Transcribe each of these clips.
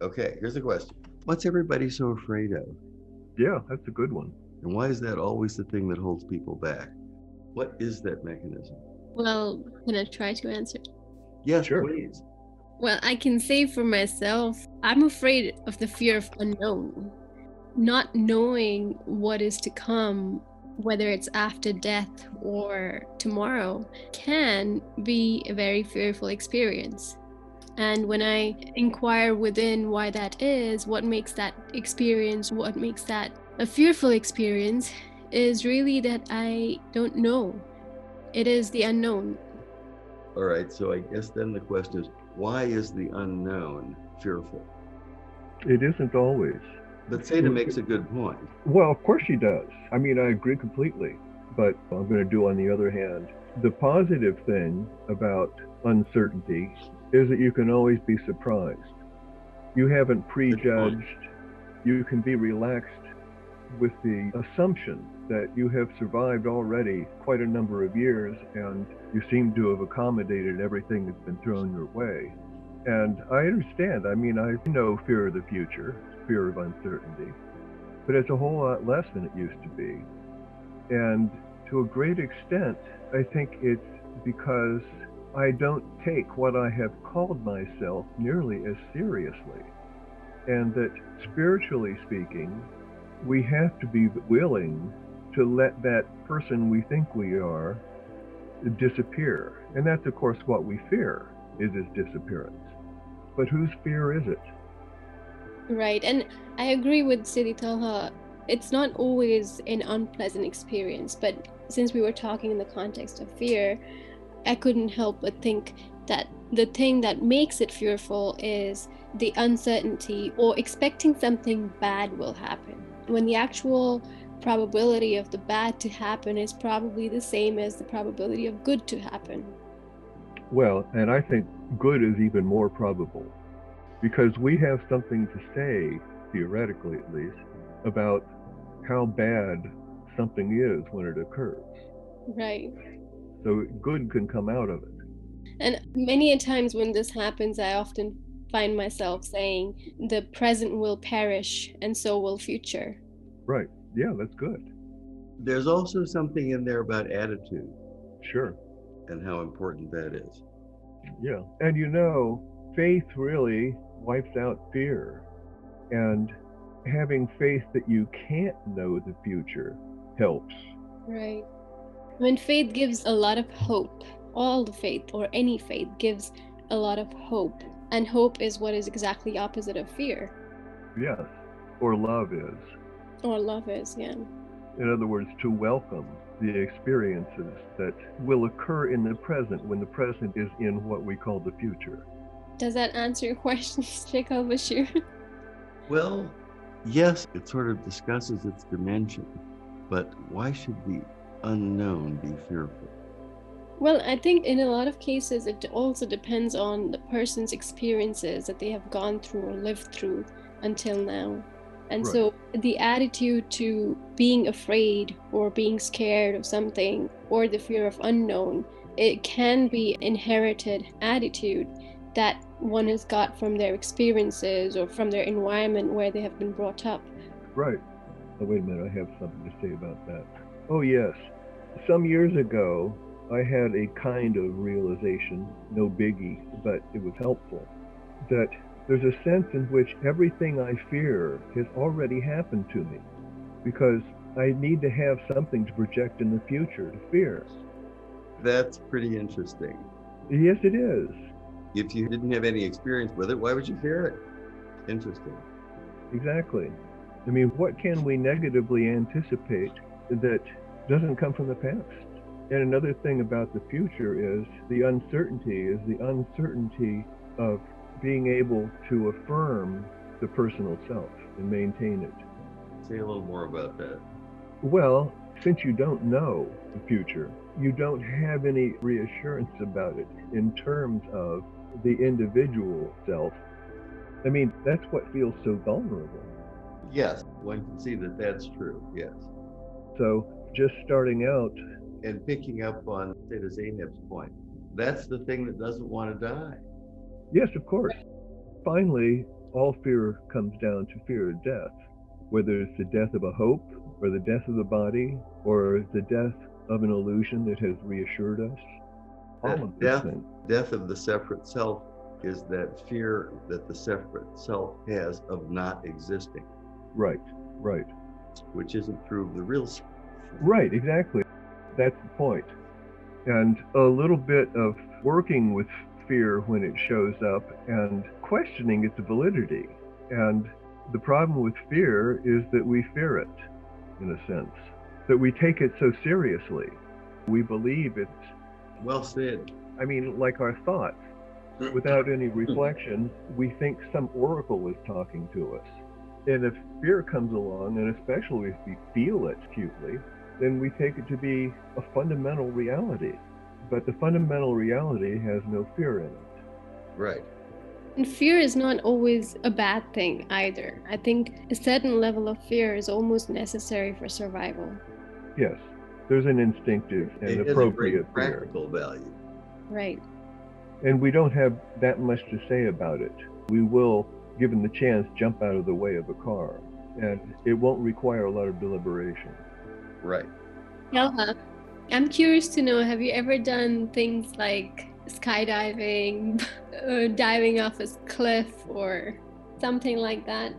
Okay, here's the question. What's everybody so afraid of? Yeah, that's a good one. And why is that always the thing that holds people back? What is that mechanism? Well, can I try to answer? Yes, Sure. please. Well, I can say for myself, I'm afraid of the fear of unknown. Not knowing what is to come, whether it's after death or tomorrow, can be a very fearful experience. And when I inquire within why that is, what makes that experience, what makes that a fearful experience, is really that I don't know. It is the unknown. All right, so I guess then the question is, why is the unknown fearful? It isn't always. But Seda makes a good point. Well, of course she does. I mean, I agree completely. But I'm going to do, on the other hand, the positive thing about uncertainty is that you can always be surprised. You haven't prejudged. You can be relaxed with the assumption that you have survived already quite a number of years and you seem to have accommodated everything that's been thrown your way. And I understand. I mean, I know fear of the future, fear of uncertainty, but it's a whole lot less than it used to be. And to a great extent, I think it's because I don't take what I have called myself nearly as seriously. And that spiritually speaking, we have to be willing to let that person we think we are disappear. And that's, of course, what we fear is his disappearance. But whose fear is it? Right. And I agree with Siddhi Talha. It's not always an unpleasant experience, but since we were talking in the context of fear, I couldn't help but think that the thing that makes it fearful is the uncertainty or expecting something bad will happen, when the actual probability of the bad to happen is probably the same as the probability of good to happen. Well, and I think good is even more probable because we have something to say, theoretically at least, about how bad something is when it occurs. Right. So good can come out of it. And many a times when this happens, I often find myself saying, the present will perish, and so will future. Right. Yeah, that's good. There's also something in there about attitude Sure. and how important that is. Yeah. And you know, faith really wipes out fear. And having faith that you can't know the future helps. Right. When faith gives a lot of hope, all the faith or any faith gives a lot of hope. And hope is what is exactly opposite of fear. Yes. Or love is. Or love is, yeah. In other words, to welcome the experiences that will occur in the present when the present is in what we call the future. Does that answer your question, Sheikh Al-Bashir? Well, yes, it sort of discusses its dimension, but why should the unknown be fearful? Well, I think in a lot of cases, it also depends on the person's experiences that they have gone through or lived through until now. And Right. so the attitude to being afraid or being scared of something or the fear of unknown, it can be inherited attitude that one has got from their experiences or from their environment where they have been brought up. Right. Oh, wait a minute, I have something to say about that. Oh, yes. Some years ago, I had a kind of realization, no biggie, but it was helpful, that there's a sense in which everything I fear has already happened to me because I need to have something to project in the future to fear. That's pretty interesting. Yes, it is. If you didn't have any experience with it, why would you fear it? Interesting. Exactly. I mean, what can we negatively anticipate that doesn't come from the past? And another thing about the future is the uncertainty of being able to affirm the personal self and maintain it. Say a little more about that. Well, since you don't know the future, you don't have any reassurance about it in terms of the individual self. I mean, that's what feels so vulnerable. Yes, one can see that that's true. Yes. So just starting out. And picking up on Seda Zainab's point, that's the thing that doesn't want to die. Yes, of course. Finally, all fear comes down to fear of death, whether it's the death of a hope, or the death of the body, or the death of an illusion that has reassured us. All of these things. Death of the separate self is that fear that the separate self has of not existing. Right, right. Which isn't true of the real self. Right, exactly. That's the point. And a little bit of working with fear when it shows up and questioning its validity. And the problem with fear is that we fear it, in a sense, that we take it so seriously. We believe it's... Well said. I mean, like our thoughts. Without any reflection, we think some oracle is talking to us. And if fear comes along, and especially if we feel it acutely, then we take it to be a fundamental reality. But the fundamental reality has no fear in it. Right. And fear is not always a bad thing either. I think a certain level of fear is almost necessary for survival. Yes, there's an instinctive and it appropriate has a great practical value. Right. And we don't have that much to say about it. We will, given the chance, jump out of the way of a car. And it won't require a lot of deliberation. Right. Yelha, I'm curious to know, have you ever done things like skydiving, or diving off a cliff, or something like that?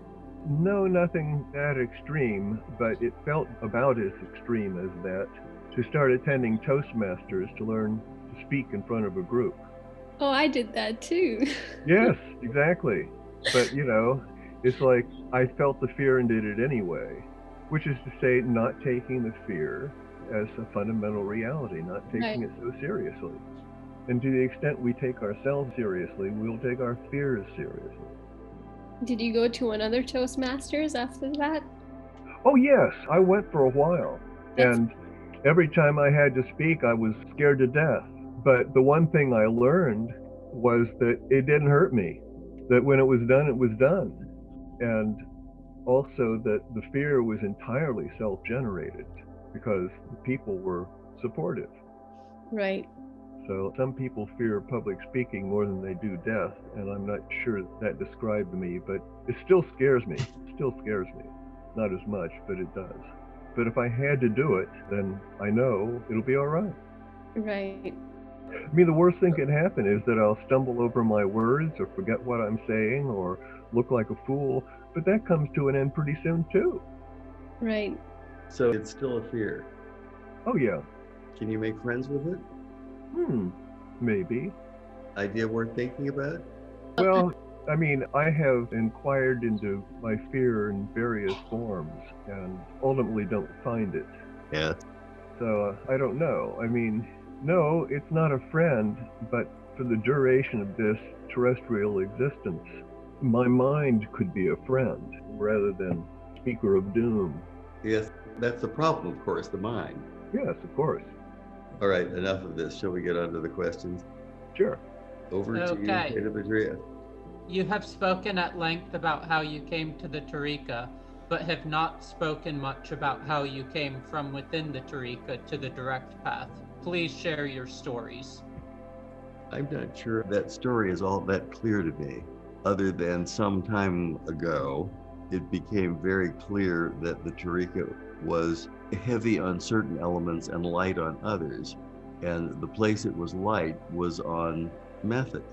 No, nothing that extreme, but it felt about as extreme as that to start attending Toastmasters to learn to speak in front of a group. Oh, I did that too. Yes, exactly. But, you know, it's like I felt the fear and did it anyway, which is to say not taking the fear as a fundamental reality, not taking it so seriously. And to the extent we take ourselves seriously, we'll take our fears seriously. Did you go to another Toastmasters after that? Oh yes, I went for a while. And every time I had to speak, I was scared to death. But the one thing I learned was that it didn't hurt me, that when it was done, it was done. And also that the fear was entirely self-generated because the people were supportive. Right. So some people fear public speaking more than they do death, and I'm not sure that described me, but it still scares me. It still scares me. Not as much, but it does. But if I had to do it, then I know it'll be all right. Right. I mean, the worst thing can happen is that I'll stumble over my words or forget what I'm saying or look like a fool, but that comes to an end pretty soon too. Right. So it's still a fear. Oh yeah. Can you make friends with it? Maybe. Idea worth thinking about? Well, I mean, I have inquired into my fear in various forms and ultimately don't find it. Yeah. So I don't know. I mean, no, it's not a friend, but for the duration of this terrestrial existence, my mind could be a friend rather than speaker of doom. Yes, that's the problem, of course, the mind. Yes, of course. All right, enough of this. Shall we get on to the questions? Sure. Over to you, Advaita Vedanta. You have spoken at length about how you came to the Tariqa, but have not spoken much about how you came from within the Tariqa to the direct path. Please share your stories. I'm not sure that story is all that clear to me, other than some time ago, it became very clear that the Tariqa was heavy on certain elements and light on others. And the place it was light was on method.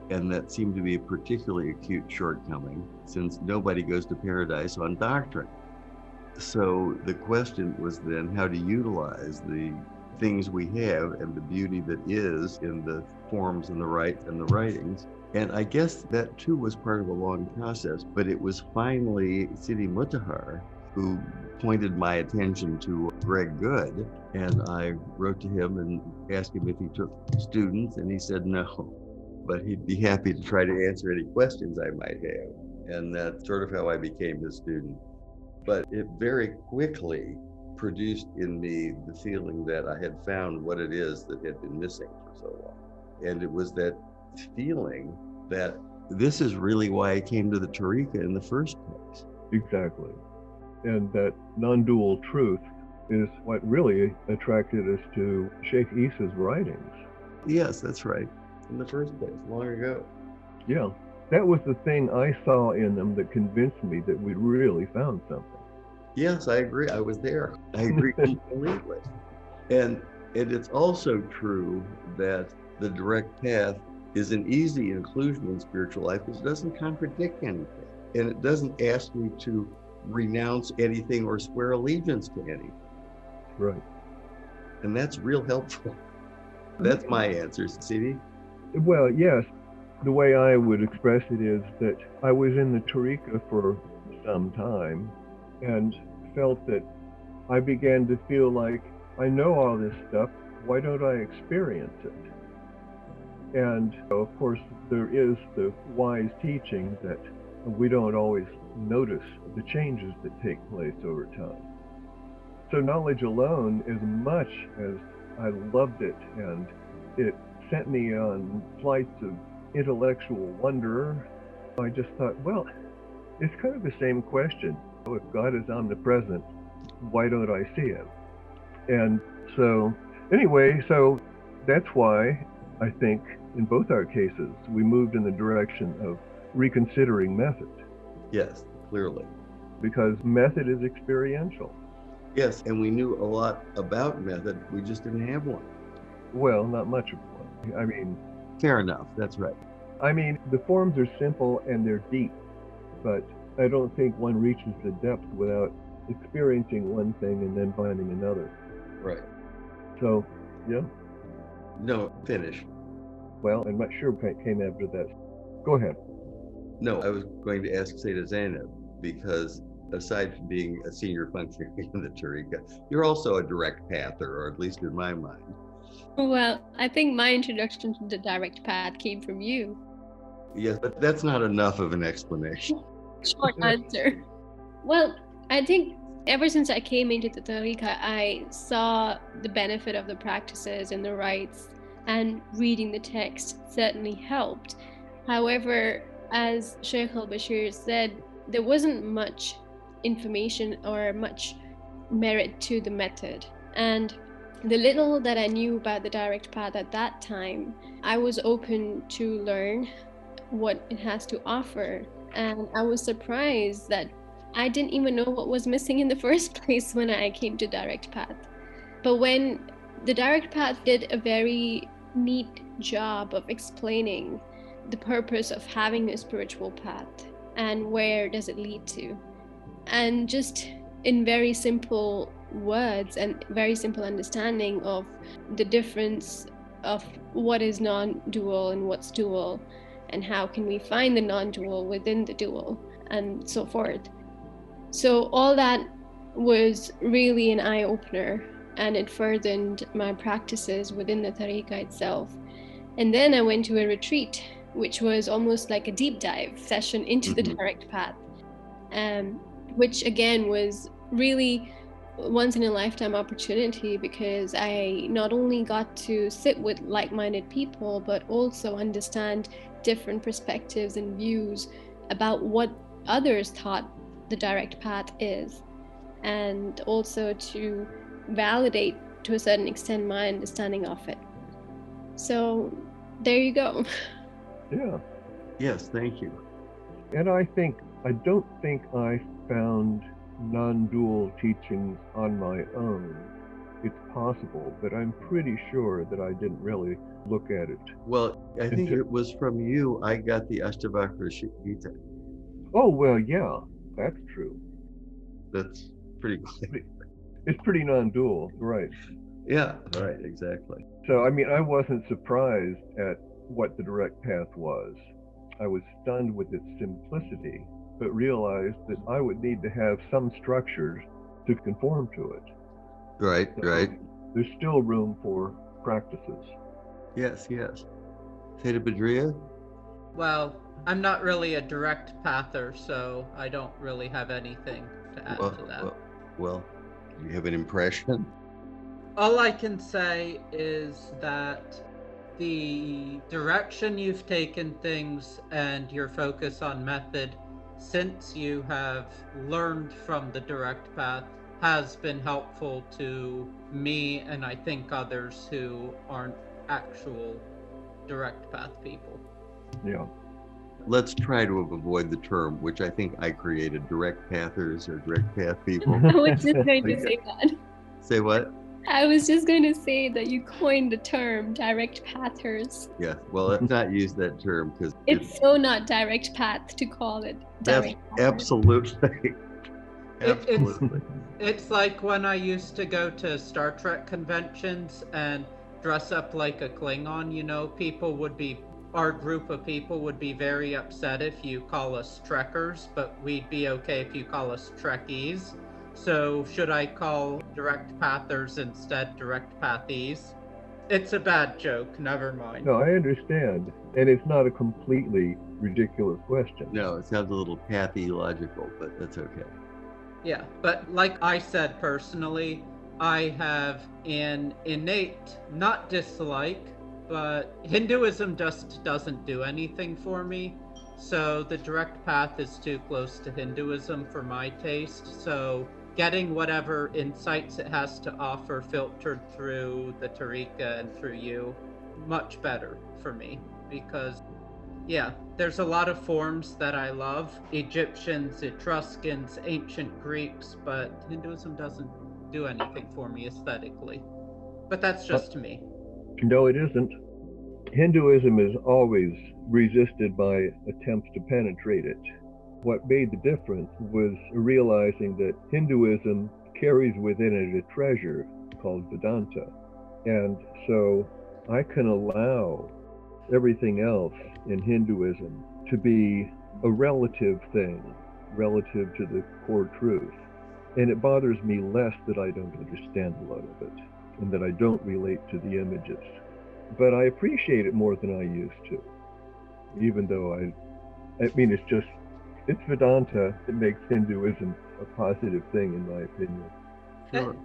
And that seemed to be a particularly acute shortcoming, since nobody goes to paradise on doctrine. So the question was then how to utilize the things we have and the beauty that is in the forms and the rites and the writings. And I guess that too was part of a long process, but it was finally Sidi Mutahar who pointed my attention to Greg Good. And I wrote to him and asked him if he took students, and he said no, but he'd be happy to try to answer any questions I might have. And that's sort of how I became his student. But it very quickly produced in me the feeling that I had found what it is that had been missing for so long. And it was that feeling that this is really why I came to the Tariqa in the first place. Exactly. And that non-dual truth is what really attracted us to Sheikh Isa's writings. Yes, that's right. In the first place, long ago. Yeah. that was the thing I saw in them that convinced me that we'd really found something. Yes, I agree. I was there. I agree completely. And it's also true that the direct path is an easy inclusion in spiritual life because it doesn't contradict anything. And it doesn't ask you to renounce anything or swear allegiance to anything. Right. And that's real helpful. That's my answer, CD. Well, yes. The way I would express it is that I was in the Tariqa for some time and felt that I began to feel like I know all this stuff. Why don't I experience it? And of course, there is the wise teaching that we don't always notice the changes that take place over time. So knowledge alone, as much as I loved it and it sent me on flights of intellectual wonder, I just thought, well, it's kind of the same question. If God is omnipresent, why don't I see him? And so anyway, so that's why I think in both our cases, we moved in the direction of reconsidering method. Yes, clearly. Because method is experiential. Yes, and we knew a lot about method. We just didn't have one. Well, not much of one. I mean, fair enough. That's right. I mean, the forms are simple and they're deep, but I don't think one reaches the depth without experiencing one thing and then finding another. Right. So, yeah. No, finish. Well, I'm not sure what came after that. Go ahead. No, I was going to ask Sayyidah Zainab, because aside from being a senior functionary in the Tariqa, you're also a direct pather, or at least in my mind. Well, I think my introduction to the direct path came from you. Yes, but that's not enough of an explanation. Short answer. Well, I think ever since I came into the Tariqa, I saw the benefit of the practices and the rites, and reading the text certainly helped. However, as Sheikh al-Bashir said, there wasn't much information or much merit to the method. And the little that I knew about the direct path at that time, I was open to learn what it has to offer. And I was surprised that I didn't even know what was missing in the first place when I came to direct path. But when the direct path did a very neat job of explaining the purpose of having a spiritual path and where does it lead to, and just in very simple words and very simple understanding of the difference of what is non-dual and what's dual, and how can we find the non-dual within the dual, and so forth. So all that was really an eye-opener, and it furthered my practices within the Tariqa itself. And then I went to a retreat, which was almost like a deep dive session into the direct path, which again was really once in a lifetime opportunity, because I not only got to sit with like-minded people, but also understand different perspectives and views about what others thought the direct path is, and also to validate to a certain extent my understanding of it. So there you go. Yeah. Yes, thank you. And I don't think I found non-dual teachings on my own. It's possible, but I'm pretty sure that I didn't really look at it. Well, I think it was from you I got the Ashtavakra Gita. Oh, well, yeah, that's true. That's pretty clear. It's pretty non-dual, right? Yeah, right, exactly. So, I mean, I wasn't surprised at what the direct path was. I was stunned with its simplicity, but realized that I would need to have some structures to conform to it. Right, so right. There's still room for practices. Yes, yes. Sayyidah Badriya? Well, I'm not really a direct pather, so I don't really have anything to add to that. Well, do you have an impression? All I can say is that the direction you've taken things and your focus on method since you have learned from the direct path has been helpful to me, and I think others who aren't actual direct path people. Yeah. let's try to avoid the term, which I think I created, direct pathers or direct path people. I was just going to say that. Say what? I was just going to say that you coined the term direct pathers. Yeah, well, let's not use that term because It's so not direct path to call it direct pathers. Absolutely. Absolutely. It's like when I used to go to Star Trek conventions and dress up like a Klingon, you know, our group of people would be very upset if you call us Trekkers, but we'd be okay if you call us Trekkies. So should I call direct pathers instead direct pathies? It's a bad joke, never mind. No, I understand. And it's not a completely ridiculous question. No, it sounds a little pathological, but that's okay. Yeah, but like I said personally, I have an innate, not dislike, but Hinduism just doesn't do anything for me. So the direct path is too close to Hinduism for my taste. So getting whatever insights it has to offer filtered through the Tariqa and through you, much better for me. Because, yeah, there's a lot of forms that I love. Egyptians, Etruscans, ancient Greeks, but Hinduism doesn't do anything for me aesthetically. But that's just me. No, it isn't. Hinduism is always resisted by attempts to penetrate it. What made the difference was realizing that Hinduism carries within it a treasure called Vedanta. And so I can allow everything else in Hinduism to be a relative thing, relative to the core truth. And it bothers me less that I don't understand a lot of it and that I don't relate to the images. But I appreciate it more than I used to, even though I mean, it's Vedanta that makes Hinduism a positive thing, in my opinion. Sure.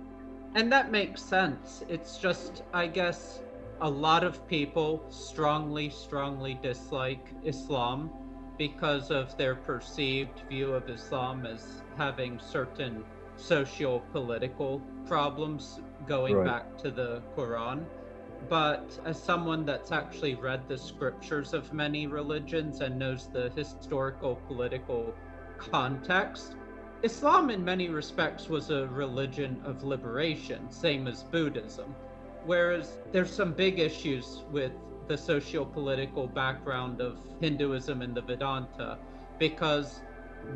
And that makes sense. It's just, I guess, a lot of people strongly dislike Islam because of their perceived view of Islam as having certain socio-political problems going back to the Quran. But as someone that's actually read the scriptures of many religions and knows the historical political context, Islam in many respects was a religion of liberation, same as Buddhism. Whereas there's some big issues with the socio-political background of Hinduism and the Vedanta, because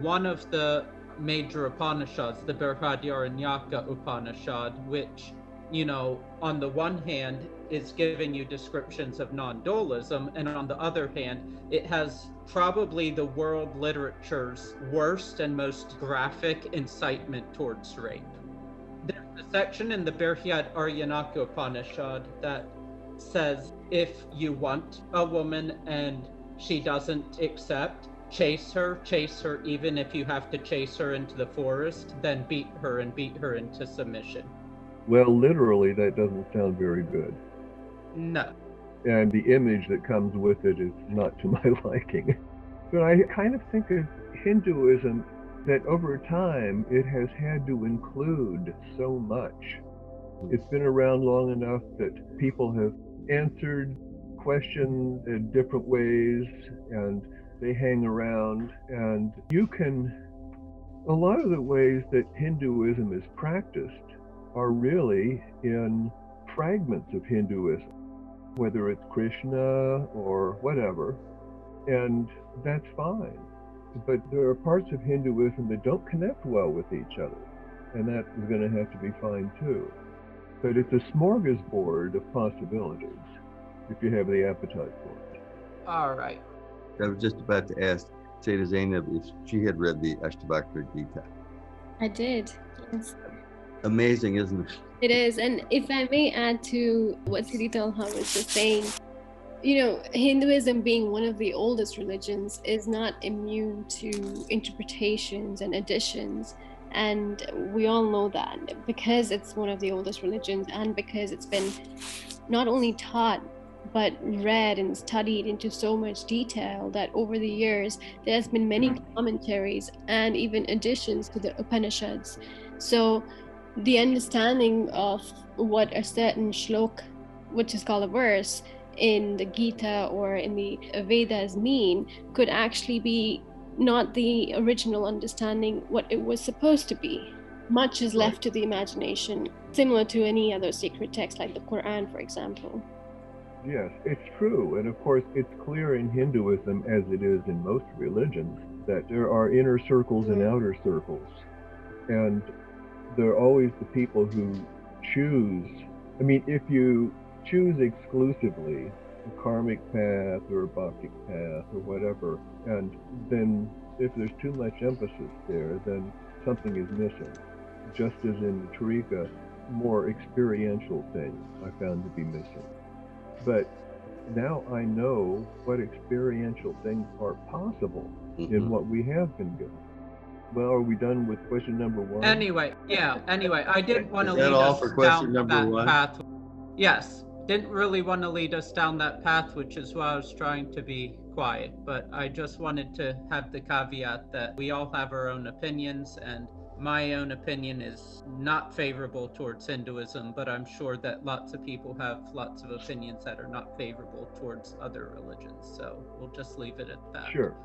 one of the major Upanishads, the Brihadaranyaka Upanishad, which, you know, on the one hand is giving you descriptions of non-dualism, and on the other hand, it has probably the world literature's worst and most graphic incitement towards rape. There's a section in the Brihadaranyaka Upanishad that says if you want a woman and she doesn't accept, chase her even if you have to chase her into the forest, then beat her into submission. Well, literally, that doesn't sound very good. No. And the image that comes with it is not to my liking. But I kind of think of Hinduism that over time it has had to include so much. It's been around long enough that people have answered questions in different ways, and they hang around. And a lot of the ways that Hinduism is practiced are really in fragments of Hinduism, whether it's Krishna or whatever, and that's fine. But there are parts of Hinduism that don't connect well with each other, and that is going to have to be fine too. But it's a smorgasbord of possibilities if you have the appetite for it. All right. I was just about to ask Sayyidah Zainab if she had read the Ashtavakra Gita. I did, yes. Amazing, isn't it? It is. And if I may add to what Sidi Talha was just saying, you know, Hinduism being one of the oldest religions is not immune to interpretations and additions. And we all know that because it's one of the oldest religions and because it's been not only taught but read and studied into so much detail that over the years there's been many commentaries and even additions to the Upanishads. So the understanding of what a certain shlok, which is called a verse, in the Gita or in the Vedas mean could actually be not the original understanding what it was supposed to be. Much is left to the imagination, similar to any other sacred text like the Quran, for example. Yes, it's true. And of course, it's clear in Hinduism, as it is in most religions, that there are inner circles and outer circles. And there are always the people who choose. I mean, if you choose exclusively a karmic path or a bhaktic path or whatever, and then if there's too much emphasis there, then something is missing. Just as in the Tariqa, more experiential things I found to be missing. But now I know what experiential things are possible in what we have been given. Well, are we done with question number one? Anyway, I didn't want to Is that lead all us for question down number that one? path. Yes, didn't really want to lead us down that path, which is why I was trying to be quiet. But I just wanted to have the caveat that we all have our own opinions, and my own opinion is not favorable towards Hinduism, but I'm sure that lots of people have lots of opinions that are not favorable towards other religions. So we'll just leave it at that. Sure.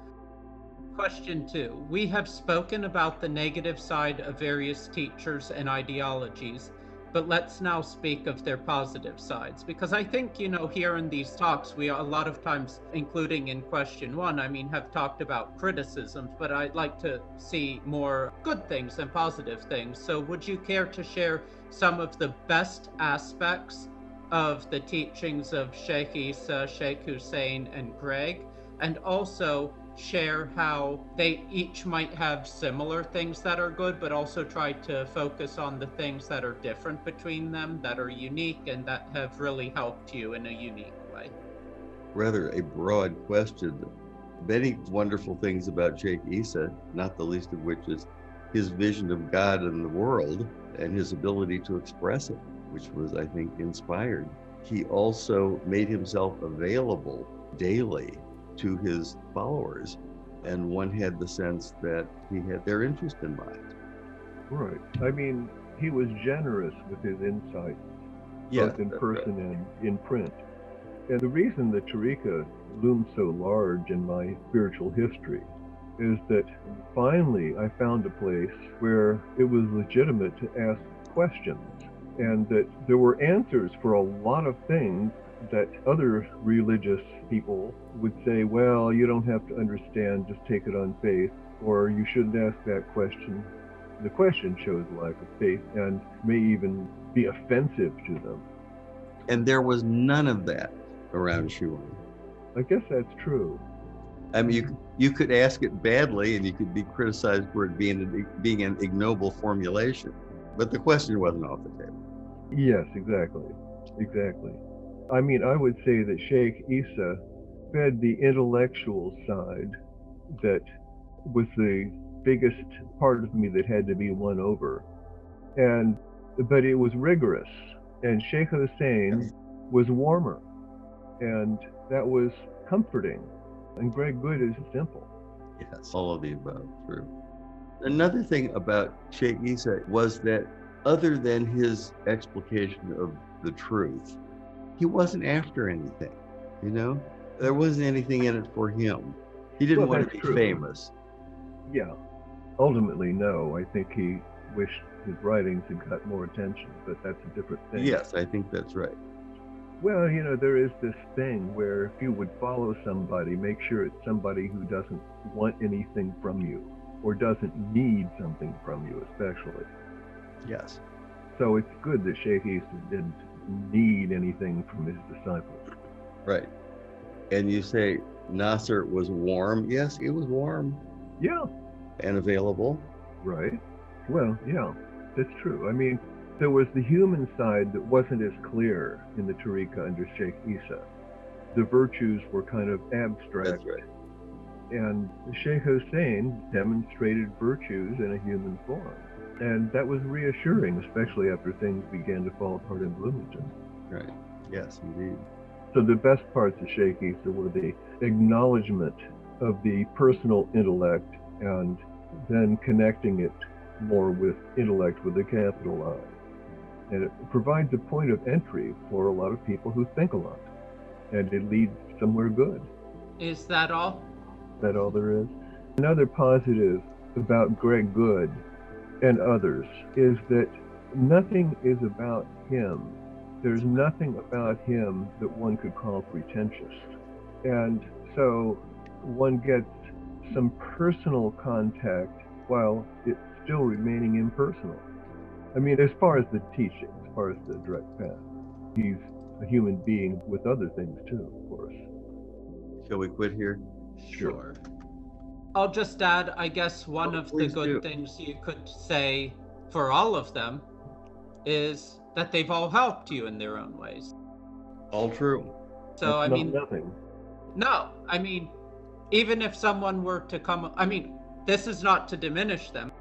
Question 2. We have spoken about the negative side of various teachers and ideologies, but let's now speak of their positive sides, because I think, here in these talks, we a lot of times, including in question 1, have talked about criticisms, but I'd like to see more good things and positive things. So would you care to share some of the best aspects of the teachings of Sheikh Isa, Sheikh Hussein, and Greg, and also share how they each might have similar things that are good, but also try to focus on the things that are different between them, that are unique, and that have really helped you in a unique way? Rather a broad question. Many wonderful things about Sheikh Isa, not the least of which is his vision of God and the world and his ability to express it, which was, I think, inspired. He also made himself available daily to his followers, and one had the sense that he had their interest in mind. Right. He was generous with his insights, both in person and in print. And the reason the Tariqa loomed so large in my spiritual history is that finally I found a place where it was legitimate to ask questions, and that there were answers for a lot of things that other religious people would say, well, you don't have to understand, just take it on faith, or you shouldn't ask that question. The question shows lack of faith and may even be offensive to them. And there was none of that around Shuang. I guess that's true. You could ask it badly and you could be criticized for it being an ignoble formulation, but the question wasn't off the table. Yes, exactly. I would say that Sheikh Isa fed the intellectual side that was the biggest part of me that had to be won over. But it was rigorous. And Sheikh Hussein was warmer. And that was comforting. And Greg Good is simple. Yes, all of the above, true. Another thing about Sheikh Isa was that other than his explication of the truth, he wasn't after anything, There wasn't anything in it for him. He didn't want to be famous. Yeah. Ultimately, no. I think he wished his writings had got more attention, but that's a different thing. Yes, I think that's right. Well, there is this thing where if you would follow somebody, make sure it's somebody who doesn't want anything from you or doesn't need something from you, especially. Yes. So it's good that Sheikh Isa didn't need anything from his disciples. Right. And you say Nasser was warm. Yes, it was warm. Yeah. And available. Right. Well, yeah, that's true. There was the human side that wasn't as clear in the Tariqa under Sheikh Isa. The virtues were kind of abstract. That's right. And Sheikh Hussein demonstrated virtues in a human form. And that was reassuring, especially after things began to fall apart in Bloomington. Right. Yes, indeed. So the best parts of Sheikh Isa were the acknowledgement of the personal intellect and then connecting it more with intellect with a capital I. And it provides a point of entry for a lot of people who think a lot. and it leads somewhere good. Is that all? That's all there is. Another positive about Greg Good and others is that nothing is about him. There's nothing about him that one could call pretentious. And so one gets some personal contact while it's still remaining impersonal. I mean, as far as the teaching, as far as the direct path, he's a human being with other things too, of course. Shall we quit here? Sure. I'll just add, I guess one of the good do. things you could say for all of them is that they've all helped you in their own ways. All true. So, That's I not mean, nothing. no, I mean, even if someone were to come, I mean, this is not to diminish them.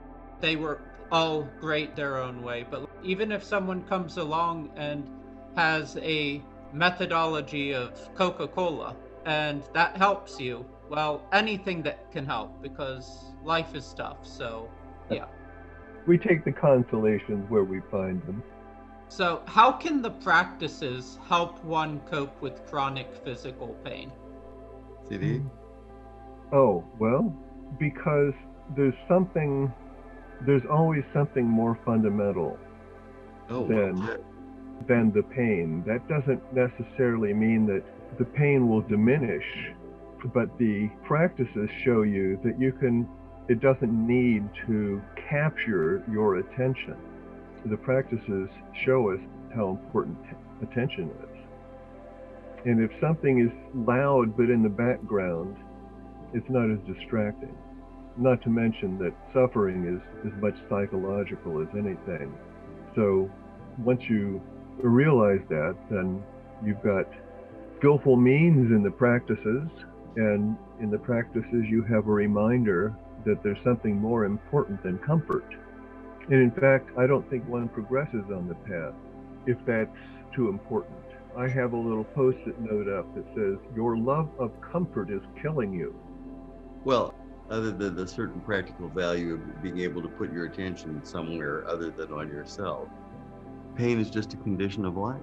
They were all great their own way, but even if someone comes along and has a methodology of Coca-Cola and that helps you, well, anything that can help, because life is tough. So yeah, We take the consolations where we find them. so how can the practices help one cope with chronic physical pain? CD? Oh, well, because there's always something more fundamental Oh, than the pain. That doesn't necessarily mean that the pain will diminish, but the practices show you that it doesn't need to capture your attention. The practices show us how important attention is. And if something is loud but in the background, it's not as distracting. Not to mention that suffering is as much psychological as anything. So once you realize that, then you've got skillful means in the practices, and in the practices you have a reminder that there's something more important than comfort. And in fact, I don't think one progresses on the path if that's too important. I have a little post-it note up that says, "Your love of comfort is killing you." well, other than the certain practical value of being able to put your attention somewhere other than on yourself, pain is just a condition of life.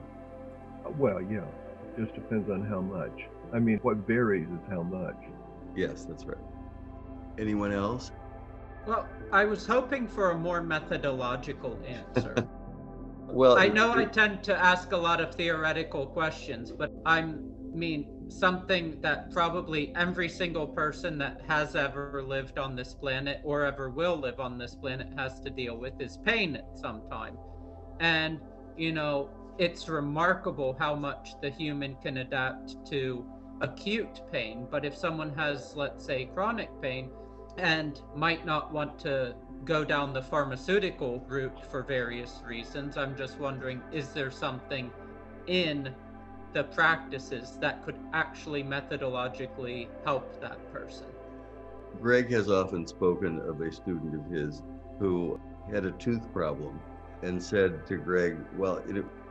Well, yeah, it just depends on how much. I mean, what varies is how much. Yes, that's right. Anyone else? Well, I was hoping for a more methodological answer. Well, I know I tend to ask a lot of theoretical questions, but I mean something that probably every single person that has ever lived on this planet or ever will live on this planet has to deal with is pain at some time. And, you know, it's remarkable how much the human can adapt to acute pain. But if someone has, let's say, chronic pain and might not want to go down the pharmaceutical route for various reasons, I'm just wondering, is there something in the practices that could actually methodologically help that person? Greg has often spoken of a student of his who had a tooth problem and said to Greg, well,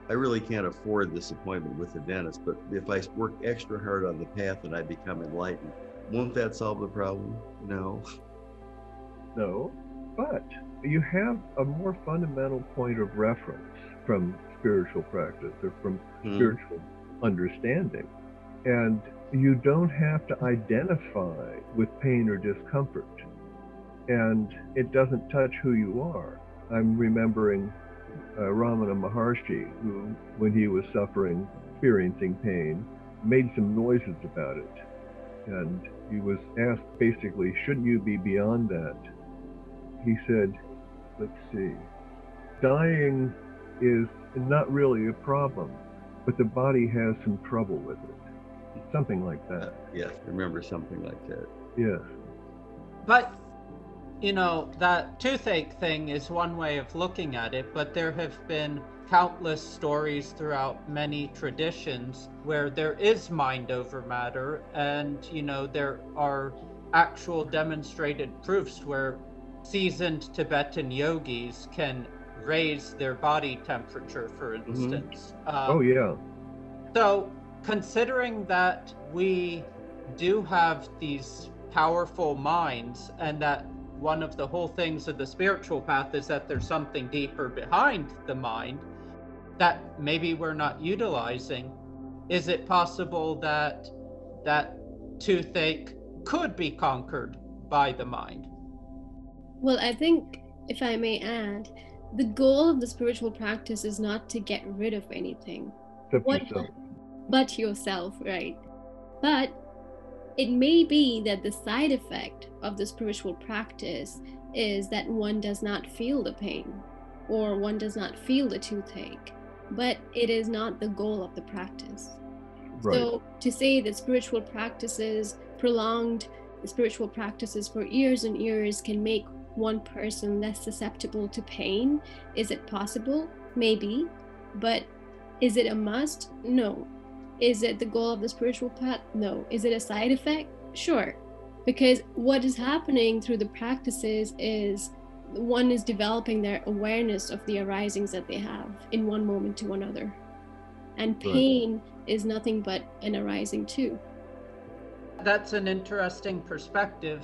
I really can't afford this appointment with the dentist, but if I work extra hard on the path and I become enlightened, won't that solve the problem? No. No, but you have a more fundamental point of reference from spiritual practice or from spiritual understanding. And you don't have to identify with pain or discomfort. And it doesn't touch who you are. I'm remembering Ramana Maharshi, who, when he was suffering, experiencing pain, made some noises about it. And he was asked basically, shouldn't you be beyond that? He said, let's see, dying is not really a problem, but the body has some trouble with it. Something like that. Yes, remember something like that. Yes. But, you know, that toothache thing is one way of looking at it, but there have been countless stories throughout many traditions where there is mind over matter, and, you know, there are actual demonstrated proofs where seasoned Tibetan yogis can raise their body temperature, for instance. Oh, yeah. So, considering that we do have these powerful minds, and that one of the whole things of the spiritual path is that there's something deeper behind the mind that maybe we're not utilizing, is it possible that that toothache could be conquered by the mind? Well, I think, if I may add, the goal of the spiritual practice is not to get rid of anything. Except yourself. But yourself, right? But it may be that the side effect of the spiritual practice is that one does not feel the pain or one does not feel the toothache, but it is not the goal of the practice. Right. So to say that spiritual practices, prolonged spiritual practices for years and years can make one person less susceptible to pain, is it possible? Maybe. But is it a must? No. Is it the goal of the spiritual path? No. Is it a side effect? Sure. Because what is happening through the practices is one is developing their awareness of the arisings that they have in one moment to another. And pain is nothing but an arising too. That's an interesting perspective.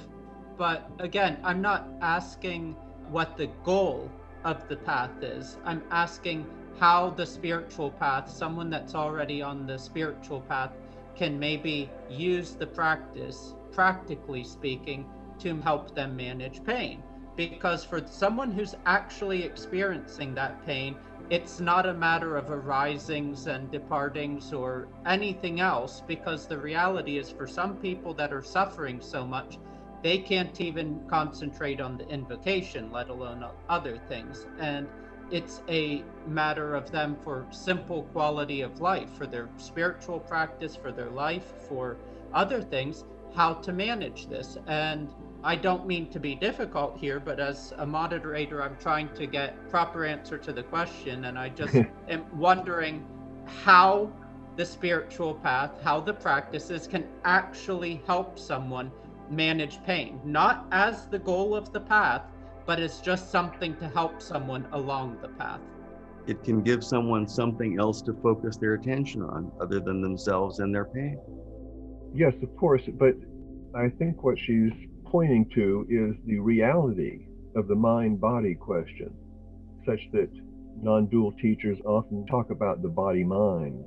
But again, I'm not asking what the goal of the path is. I'm asking how the spiritual path, someone that's already on the spiritual path, can maybe use the practice, practically speaking, to help them manage pain. Because for someone who's actually experiencing that pain, it's not a matter of arisings and departings or anything else, because the reality is for some people that are suffering so much, they can't even concentrate on the invocation, let alone other things. And it's a matter of them for simple quality of life, for their spiritual practice, for their life, for other things, how to manage this. And I don't mean to be difficult here, but as a moderator, I'm trying to get proper answer to the question. And I just am wondering how the spiritual path, how the practices can actually help someone manage pain, not as the goal of the path, but it's just something to help someone along the path. It can give someone something else to focus their attention on other than themselves and their pain. Yes, of course, but I think what she's pointing to is the reality of the mind-body question, such that non-dual teachers often talk about the body-mind.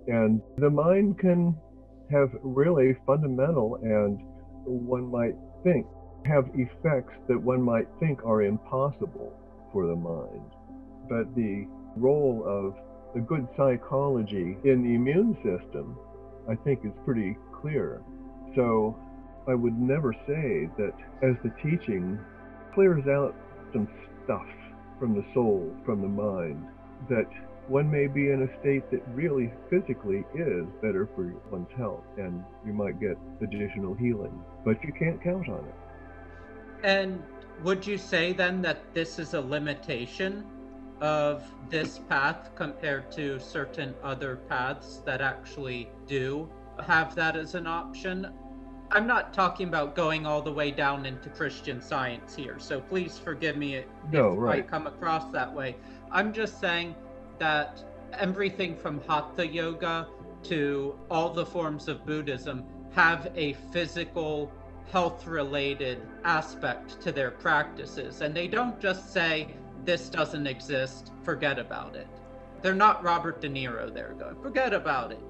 And the mind can have really fundamental and one might think have effects that one might think are impossible for the mind. But the role of the good psychology in the immune system, I think, is pretty clear. So I would never say that as the teaching clears out some stuff from the soul, from the mind, that one may be in a state that really physically is better for one's health, and you might get additional healing, but you can't count on it. And would you say then that this is a limitation of this path compared to certain other paths that actually do have that as an option? I'm not talking about going all the way down into Christian Science here, so please forgive me if I come across that way. I'm just saying that everything from Hatha Yoga to all the forms of Buddhism have a physical, health-related aspect to their practices. And they don't just say, this doesn't exist, forget about it. They're not Robert De Niro there going, forget about it.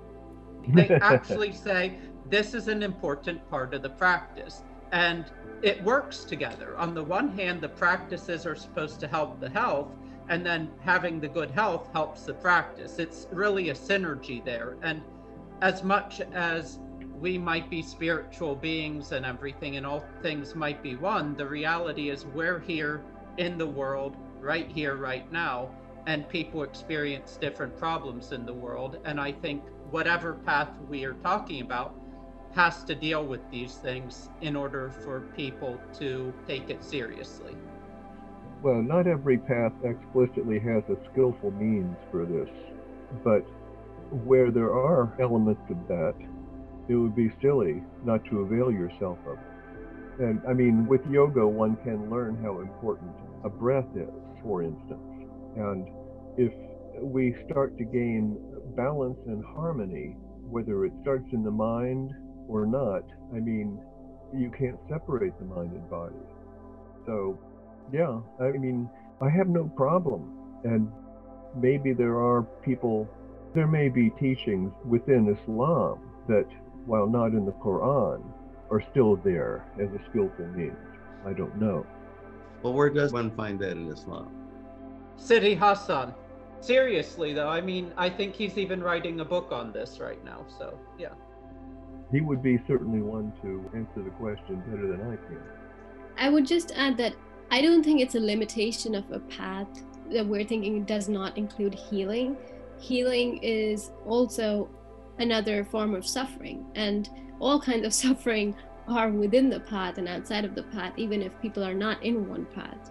They actually say, this is an important part of the practice. And it works together. On the one hand, the practices are supposed to help the health, and then having the good health helps the practice. It's really a synergy there. And as much as we might be spiritual beings and everything, and all things might be one, the reality is we're here in the world, right here, right now, and people experience different problems in the world. And I think whatever path we are talking about has to deal with these things in order for people to take it seriously. Well, not every path explicitly has a skillful means for this, but where there are elements of that, it would be silly not to avail yourself of it. And I mean, with yoga, one can learn how important a breath is, for instance. And if we start to gain balance and harmony, whether it starts in the mind or not, I mean, you can't separate the mind and body. So, yeah, I mean, I have no problem. And maybe there are people There may be teachings within Islam that, while not in the Quran, are still there as a skillful means. I don't know. Well, where does one find that in Islam? Sidi Hassan. Seriously, though, I mean, I think he's even writing a book on this right now, so, yeah. He would be certainly one to answer the question better than I can. I would just add that I don't think it's a limitation of a path that we're thinking does not include healing. Healing is also another form of suffering, and all kinds of suffering are within the path and outside of the path, even if people are not in one path.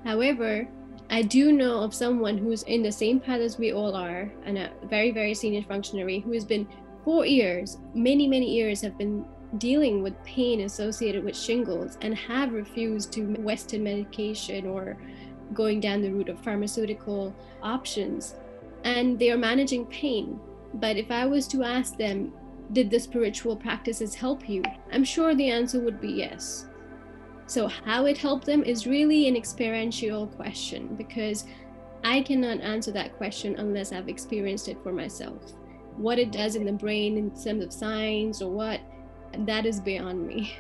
However, I do know of someone who's in the same path as we all are, and a very, very senior functionary who has been for years, many, many years, have been dealing with pain associated with shingles and have refused to Western medication or going down the route of pharmaceutical options. And they are managing pain. But if I was to ask them, did the spiritual practices help you? I'm sure the answer would be yes. So how it helped them is really an experiential question, because I cannot answer that question unless I've experienced it for myself. What it does in the brain in terms of science or what, that is beyond me.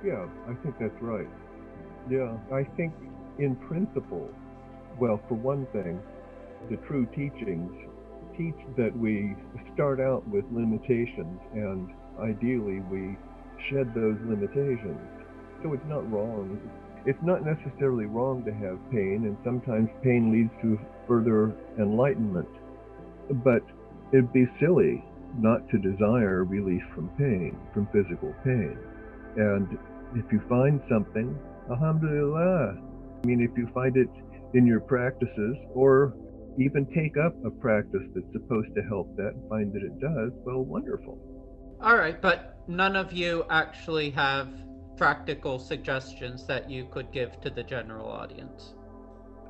Yeah, I think that's right. Yeah, I think in principle, well, for one thing, the true teachings teach that we start out with limitations and ideally we shed those limitations. So it's not wrong. It's not necessarily wrong to have pain, and sometimes pain leads to further enlightenment. But it'd be silly not to desire relief from pain, from physical pain. And if you find something, alhamdulillah. I mean, if you find it in your practices, or even take up a practice that's supposed to help that and find that it does, well, wonderful. All right, but none of you actually have practical suggestions that you could give to the general audience.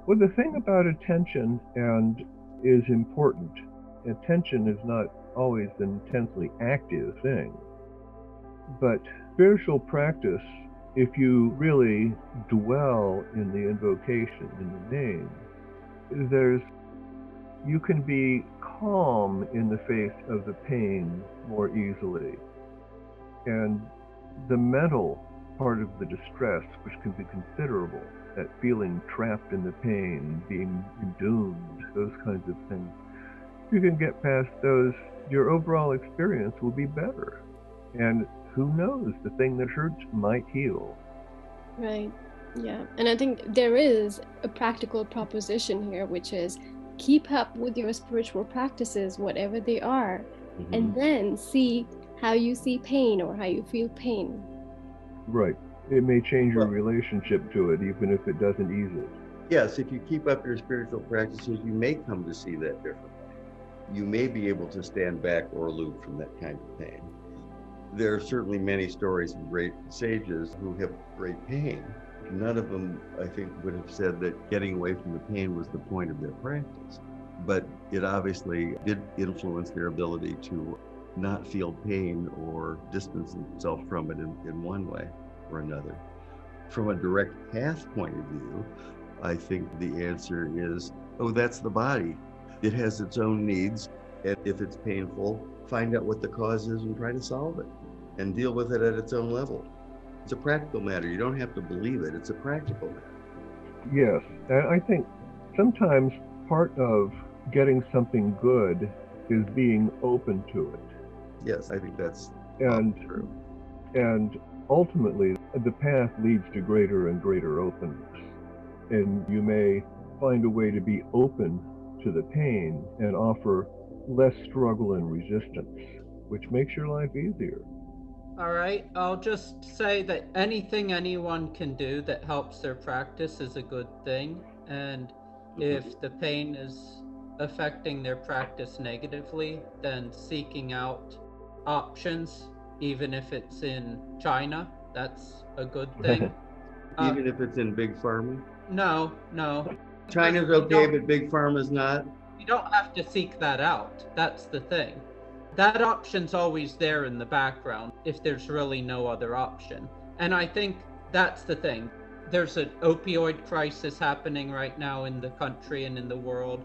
Well, the thing about attention and is important. Attention is not always an intensely active thing, but spiritual practice, if you really dwell in the invocation, in the name, you can be calm in the face of the pain more easily. And the mental part of the distress, which can be considerable, that feeling trapped in the pain, being doomed, those kinds of things, if you can get past those, your overall experience will be better. And who knows, the thing that hurts might heal. Right. Yeah. And I think there is a practical proposition here, which is keep up with your spiritual practices, whatever they are, and then see how you see pain or how you feel pain. Right. It may change your relationship to it, even if it doesn't ease it. Yes, if you keep up your spiritual practices, you may come to see that differently. You may be able to stand back or aloof from that kind of pain. There are certainly many stories of great sages who have great pain. None of them, I think, would have said that getting away from the pain was the point of their practice. But it obviously did influence their ability to not feel pain or distance themselves from it in one way or another. From a direct path point of view, I think the answer is, oh, that's the body. It has its own needs, and if it's painful, find out what the cause is and try to solve it and deal with it at its own level. It's a practical matter. You don't have to believe it. It's a practical matter. Yes, and I think sometimes part of getting something good is being open to it. Yes, I think that's true. And ultimately, the path leads to greater and greater openness. And you may find a way to be open to the pain and offer less struggle and resistance, which makes your life easier. All right, I'll just say that anything anyone can do that helps their practice is a good thing. And if the pain is affecting their practice negatively, then seeking out options, even if it's in China, that's a good thing. Even if it's in Big Pharma? No. China's okay, but Big Pharma's not? You don't have to seek that out. That's the thing. That option's always there in the background if there's really no other option. And I think that's the thing. There's an opioid crisis happening right now in the country and in the world.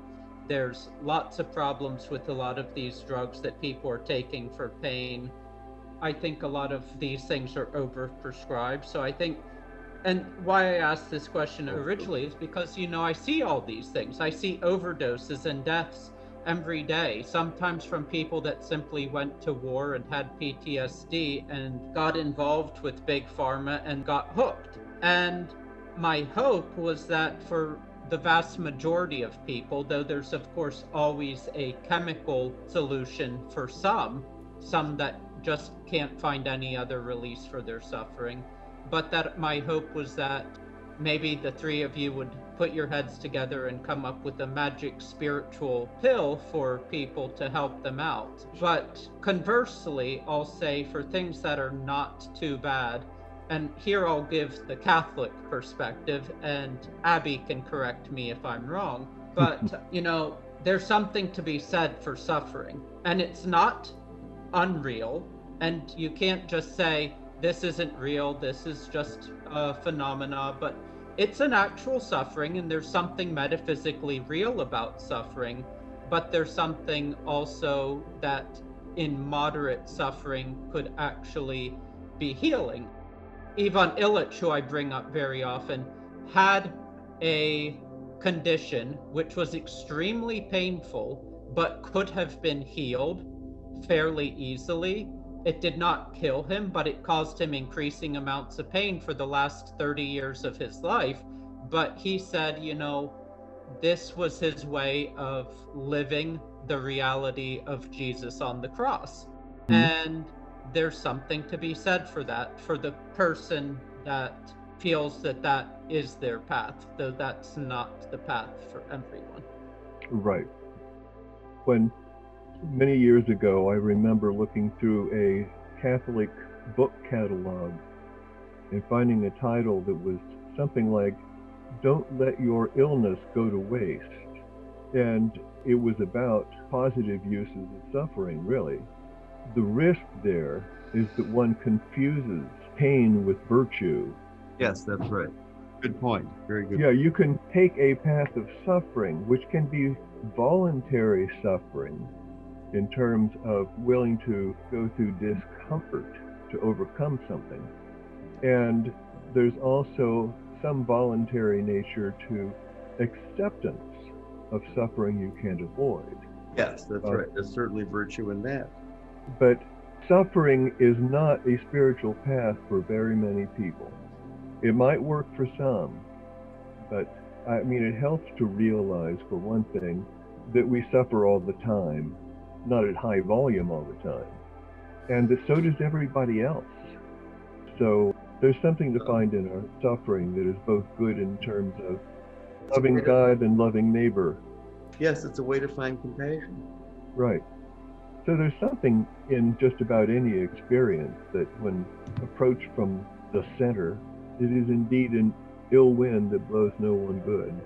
there's lots of problems with a lot of these drugs that people are taking for pain. I think a lot of these things are overprescribed. So I think, and why I asked this question originally is because, I see all these things. I see overdoses and deaths every day, sometimes from people that simply went to war and had PTSD and got involved with big pharma and got hooked. And my hope was that for the vast majority of people, though there's of course always a chemical solution for some that just can't find any other release for their suffering, but that my hope was that maybe the three of you would put your heads together and come up with a magic spiritual pill for people to help them out. But conversely, I'll say for things that are not too bad, and here I'll give the Catholic perspective, and Abby can correct me if I'm wrong, but there's something to be said for suffering, and it's not unreal, and you can't just say this isn't real, this is just a phenomena, but it's an actual suffering, and there's something metaphysically real about suffering, but there's something also that in moderate suffering could actually be healing. Ivan Illich, who I bring up very often, had a condition which was extremely painful but could have been healed fairly easily. It did not kill him, but it caused him increasing amounts of pain for the last 30 years of his life. But he said, this was his way of living the reality of Jesus on the cross. Mm-hmm. And there's something to be said for that, for the person that feels that that is their path, though that's not the path for everyone. Right. When many years ago, I remember looking through a Catholic book catalog and finding a title that was something like, "Don't Let Your Illness Go to Waste." And it was about positive uses of suffering, really. The risk there is that one confuses pain with virtue. Yes, that's right. Good point. Very good. Yeah, you can take a path of suffering, which can be voluntary suffering, in terms of willing to go through discomfort to overcome something. And there's also some voluntary nature to acceptance of suffering you can't avoid. Yes, that's right. There's certainly virtue in that. But suffering is not a spiritual path for very many people. It might work for some, but it helps to realize, for one thing, that we suffer all the time, not at high volume all the time, and that so does everybody else. So there's something to find in our suffering that is both good in terms of loving God and loving neighbor. Yes, it's a way to find compassion. Right. So there's something in just about any experience that, when approached from the center, it is indeed an ill wind that blows no one good.